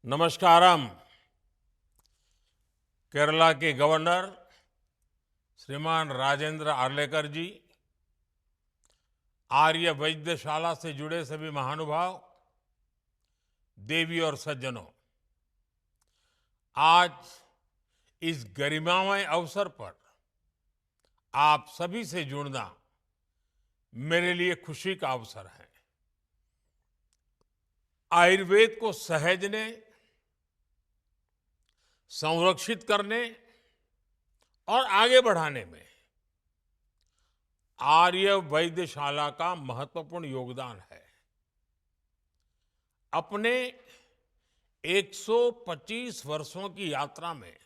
नमस्कारम। केरला के गवर्नर श्रीमान राजेंद्र आर्लेकर जी, आर्य वैद्यशाला से जुड़े सभी महानुभाव, देवी और सज्जनों, आज इस गरिमामय अवसर पर आप सभी से जुड़ना मेरे लिए खुशी का अवसर है। आयुर्वेद को सहेजने, संरक्षित करने और आगे बढ़ाने में आर्य वैद्यशाला का महत्वपूर्ण योगदान है। अपने 125 वर्षों की यात्रा में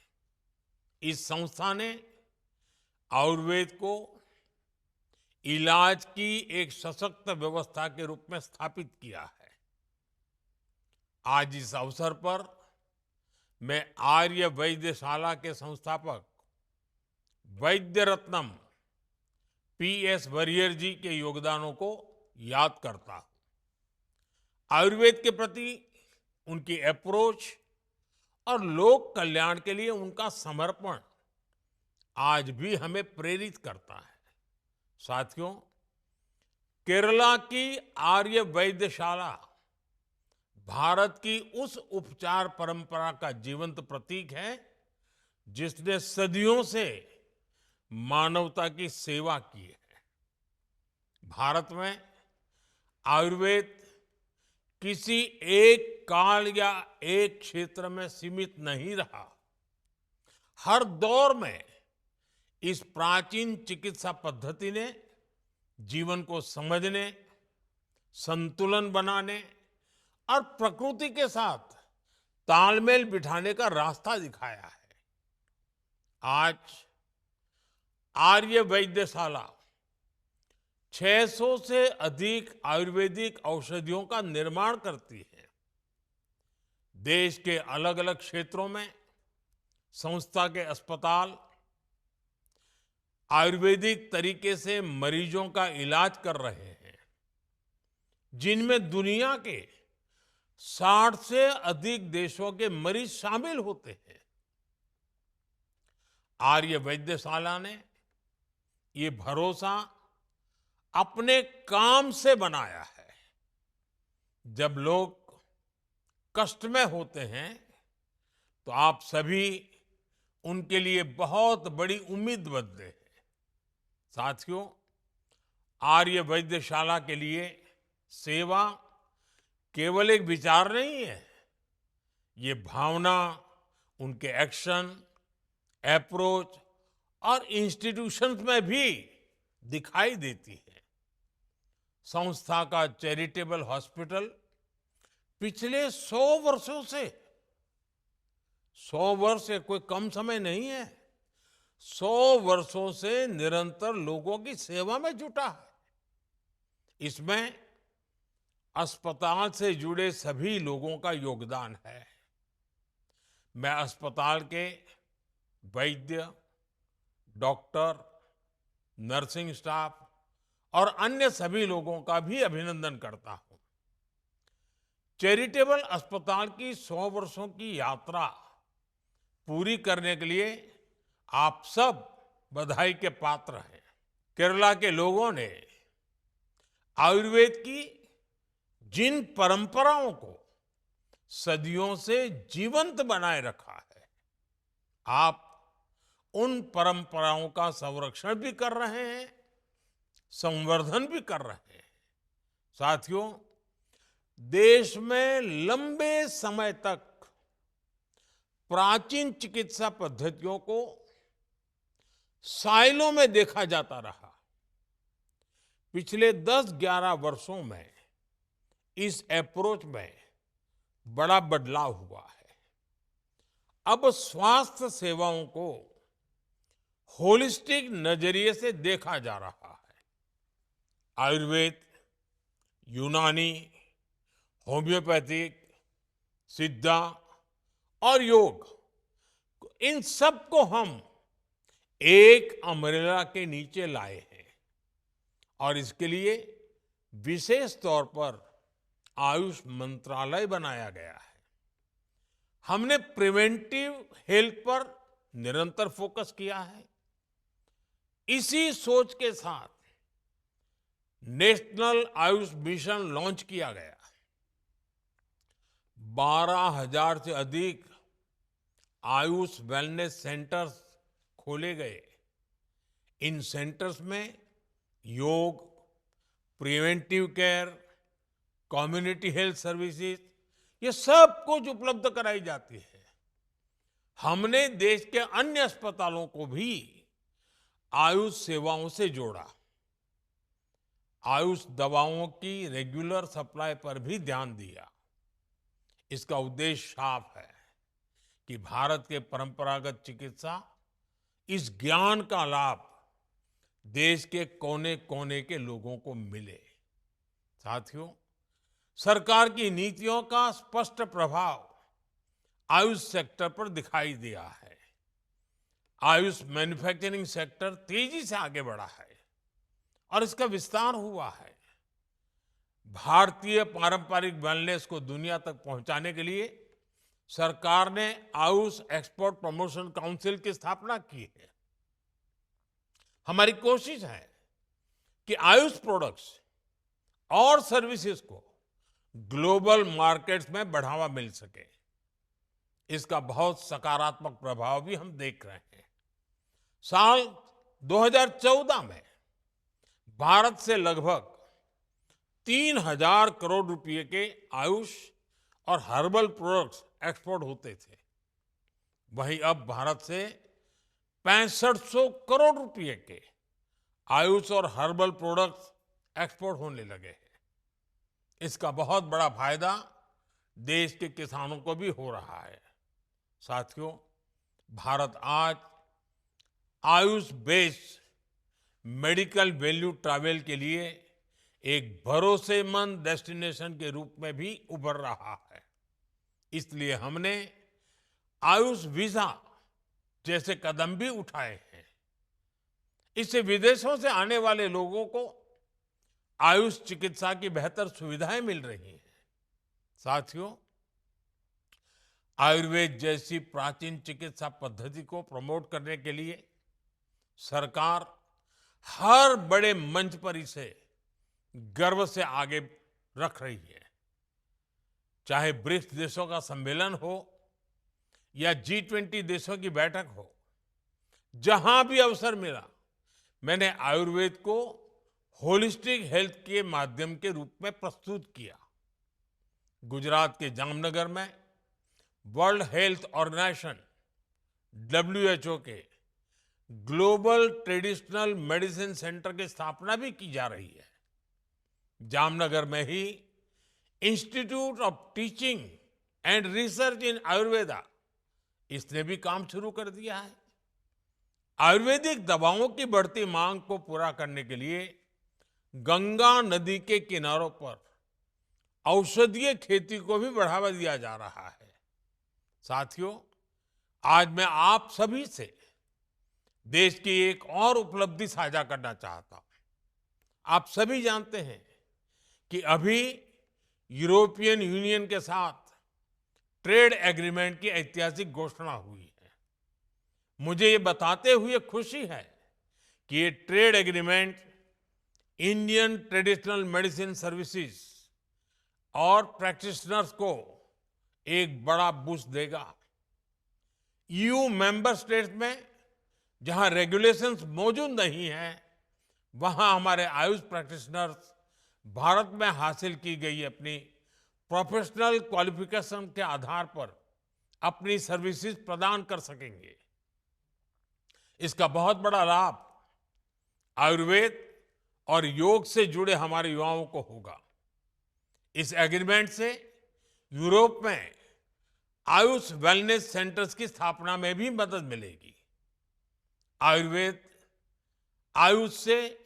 इस संस्था ने आयुर्वेद को इलाज की एक सशक्त व्यवस्था के रूप में स्थापित किया है। आज इस अवसर पर मैं आर्य वैद्यशाला के संस्थापक वैद्य रत्नम पीएस वारियर जी के योगदानों को याद करता हूं। आयुर्वेद के प्रति उनकी अप्रोच और लोक कल्याण के लिए उनका समर्पण आज भी हमें प्रेरित करता है। साथियों, केरला की आर्य वैद्यशाला भारत की उस उपचार परंपरा का जीवंत प्रतीक है जिसने सदियों से मानवता की सेवा की है। भारत में आयुर्वेद किसी एक काल या एक क्षेत्र में सीमित नहीं रहा। हर दौर में इस प्राचीन चिकित्सा पद्धति ने जीवन को समझने, संतुलन बनाने और प्रकृति के साथ तालमेल बिठाने का रास्ता दिखाया है। आज आर्य वैद्यशाला 600 से अधिक आयुर्वेदिक औषधियों का निर्माण करती है। देश के अलग अलग क्षेत्रों में संस्था के अस्पताल आयुर्वेदिक तरीके से मरीजों का इलाज कर रहे हैं, जिनमें दुनिया के 60 से अधिक देशों के मरीज शामिल होते हैं। आर्य वैद्यशाला ने ये भरोसा अपने काम से बनाया है। जब लोग कष्ट में होते हैं तो आप सभी उनके लिए बहुत बड़ी उम्मीद बनते हैं। साथियों, आर्य वैद्यशाला के लिए सेवा केवल एक विचार नहीं है, ये भावना उनके एक्शन, अप्रोच और इंस्टीट्यूशंस में भी दिखाई देती है। संस्था का चैरिटेबल हॉस्पिटल पिछले 100 वर्षों से, 100 वर्ष कोई कम समय नहीं है, 100 वर्षों से निरंतर लोगों की सेवा में जुटा है। इसमें अस्पताल से जुड़े सभी लोगों का योगदान है। मैं अस्पताल के वैद्य, डॉक्टर, नर्सिंग स्टाफ और अन्य सभी लोगों का भी अभिनंदन करता हूं। चैरिटेबल अस्पताल की 100 वर्षों की यात्रा पूरी करने के लिए आप सब बधाई के पात्र हैं। केरला के लोगों ने आयुर्वेद की जिन परंपराओं को सदियों से जीवंत बनाए रखा है, आप उन परंपराओं का संरक्षण भी कर रहे हैं, संवर्धन भी कर रहे हैं। साथियों, देश में लंबे समय तक प्राचीन चिकित्सा पद्धतियों को साइलों में देखा जाता रहा। पिछले 10-11 वर्षों में इस अप्रोच में बड़ा बदलाव हुआ है। अब स्वास्थ्य सेवाओं को होलिस्टिक नजरिए से देखा जा रहा है। आयुर्वेद, यूनानी, होम्योपैथिक, सिद्धा और योग, इन सब को हम एक अम्ब्रेला के नीचे लाए हैं और इसके लिए विशेष तौर पर आयुष मंत्रालय बनाया गया है। हमने प्रिवेंटिव हेल्थ पर निरंतर फोकस किया है। इसी सोच के साथ नेशनल आयुष मिशन लॉन्च किया गया। 12,000 से अधिक आयुष वेलनेस सेंटर्स खोले गए। इन सेंटर्स में योग, preventive care, community health services, ये सब कुछ उपलब्ध कराई जाती है। हमने देश के अन्य अस्पतालों को भी आयुष सेवाओं से जोड़ा। आयुष दवाओं की रेगुलर सप्लाई पर भी ध्यान दिया। इसका उद्देश्य साफ है कि भारत के परंपरागत चिकित्सा, इस ज्ञान का लाभ देश के कोने कोने के लोगों को मिले। साथियों, सरकार की नीतियों का स्पष्ट प्रभाव आयुष सेक्टर पर दिखाई दिया है। आयुष मैन्युफैक्चरिंग सेक्टर तेजी से आगे बढ़ा है और इसका विस्तार हुआ है। भारतीय पारंपरिक वेलनेस को दुनिया तक पहुंचाने के लिए सरकार ने आयुष एक्सपोर्ट प्रमोशन काउंसिल की स्थापना की है। हमारी कोशिश है कि आयुष प्रोडक्ट्स और सर्विसेज को ग्लोबल मार्केट्स में बढ़ावा मिल सके। इसका बहुत सकारात्मक प्रभाव भी हम देख रहे हैं। साल 2014 में भारत से लगभग 3,000 करोड़ रुपए के आयुष और हर्बल प्रोडक्ट्स एक्सपोर्ट होते थे। वहीं अब भारत से 6500 करोड़ रुपए के आयुष और हर्बल प्रोडक्ट्स एक्सपोर्ट होने लगे हैं। इसका बहुत बड़ा फायदा देश के किसानों को भी हो रहा है। साथियों, भारत आज Ayush based medical value travel के लिए एक भरोसेमंद डेस्टिनेशन के रूप में भी उभर रहा है। इसलिए हमने आयुष वीजा जैसे कदम भी उठाए हैं। इससे विदेशों से आने वाले लोगों को आयुष चिकित्सा की बेहतर सुविधाएं मिल रही हैं। साथियों, आयुर्वेद जैसी प्राचीन चिकित्सा पद्धति को प्रमोट करने के लिए सरकार हर बड़े मंच पर इसे गर्व से आगे रख रही है। चाहे ब्रिक्स देशों का सम्मेलन हो या G20 देशों की बैठक हो, जहां भी अवसर मिला, मैंने आयुर्वेद को होलिस्टिक हेल्थ के माध्यम के रूप में प्रस्तुत किया। गुजरात के जामनगर में वर्ल्ड हेल्थ ऑर्गेनाइजेशन WHO के ग्लोबल ट्रेडिशनल मेडिसिन सेंटर की स्थापना भी की जा रही है। जामनगर में ही Institute of Teaching and Research in Ayurveda, इसने भी काम शुरू कर दिया है। आयुर्वेदिक दवाओं की बढ़ती मांग को पूरा करने के लिए गंगा नदी के किनारों पर औषधीय खेती को भी बढ़ावा दिया जा रहा है। साथियों, आज मैं आप सभी से देश की एक और उपलब्धि साझा करना चाहता हूं। आप सभी जानते हैं कि अभी यूरोपियन यूनियन के साथ ट्रेड एग्रीमेंट की ऐतिहासिक घोषणा हुई है। मुझे ये बताते हुए खुशी है कि ये trade agreement Indian traditional medicine services और प्रैक्टिशनर्स को एक बड़ा बूस्ट देगा। EU मेंबर स्टेट्स में जहां रेगुलेशंस मौजूद नहीं हैं, वहां हमारे आयुष प्रैक्टिशनर्स भारत में हासिल की गई अपनी प्रोफेशनल क्वालिफिकेशन के आधार पर अपनी सर्विसेज प्रदान कर सकेंगे। इसका बहुत बड़ा लाभ आयुर्वेद और योग से जुड़े हमारे युवाओं को होगा। इस एग्रीमेंट से यूरोप में आयुष वेलनेस सेंटर्स की स्थापना में भी मदद मिलेगी। आयुर्वेद, आयुष से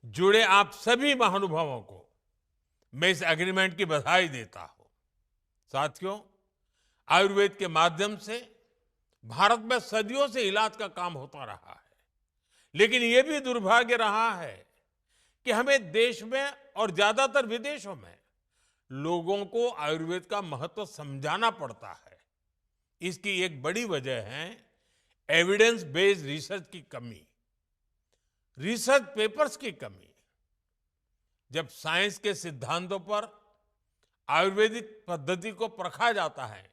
जुड़े आप सभी महानुभावों को मैं इस एग्रीमेंट की बधाई देता हूं। साथियों, आयुर्वेद के माध्यम से भारत में सदियों से इलाज का काम होता रहा है, लेकिन यह भी दुर्भाग्य रहा है कि हमें देश में और ज्यादातर विदेशों में लोगों को आयुर्वेद का महत्व समझाना पड़ता है। इसकी एक बड़ी वजह है एविडेंस बेस्ड रिसर्च की कमी, रिसर्च पेपर्स की कमी। जब साइंस के सिद्धांतों पर आयुर्वेदिक पद्धति को परखा जाता है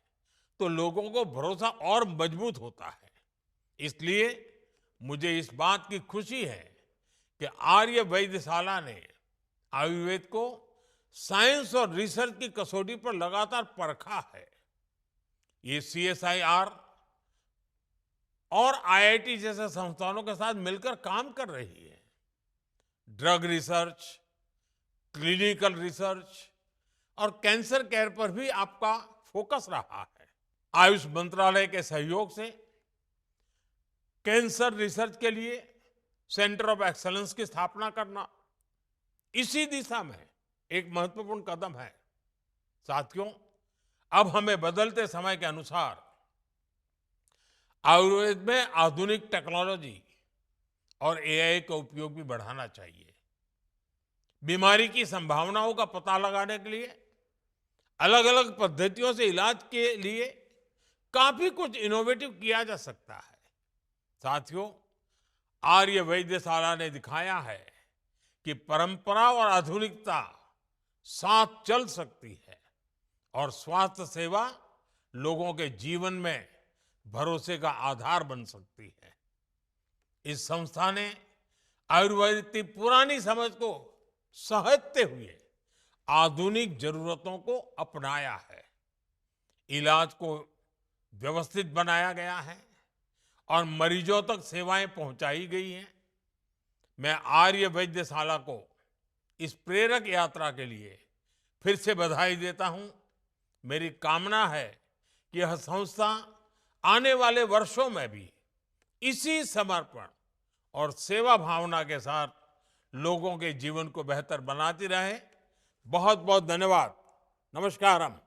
तो लोगों को भरोसा और मजबूत होता है। इसलिए मुझे इस बात की खुशी है कि आर्य वैद्यशाला ने आयुर्वेद को साइंस और रिसर्च की कसौटी पर लगातार परखा है। ये सीएसआईआर और आईआईटी जैसे संस्थानों के साथ मिलकर काम कर रही है। ड्रग रिसर्च, क्लिनिकल रिसर्च और कैंसर केयर पर भी आपका फोकस रहा है। आयुष मंत्रालय के सहयोग से कैंसर रिसर्च के लिए सेंटर ऑफ एक्सीलेंस की स्थापना करना इसी दिशा में एक महत्वपूर्ण कदम है। साथियों, अब हमें बदलते समय के अनुसार आयुर्वेद में आधुनिक टेक्नोलॉजी और एआई का उपयोग भी बढ़ाना चाहिए। बीमारी की संभावनाओं का पता लगाने के लिए अलग अलग पद्धतियों से इलाज के लिए काफी कुछ इनोवेटिव किया जा सकता है। साथियों, आर्य वैद्यशाला ने दिखाया है कि परंपरा और आधुनिकता साथ चल सकती है और स्वास्थ्य सेवा लोगों के जीवन में भरोसे का आधार बन सकती है। इस संस्था ने आयुर्वेद की पुरानी समझ को सहेजते हुए आधुनिक जरूरतों को अपनाया है। इलाज को व्यवस्थित बनाया गया है और मरीजों तक सेवाएं पहुंचाई गई हैं। मैं आर्य वैद्यशाला को इस प्रेरक यात्रा के लिए फिर से बधाई देता हूं। मेरी कामना है कि यह संस्था आने वाले वर्षों में भी इसी समर्पण और सेवा भावना के साथ लोगों के जीवन को बेहतर बनाती रहे। बहुत बहुत धन्यवाद। नमस्कारम।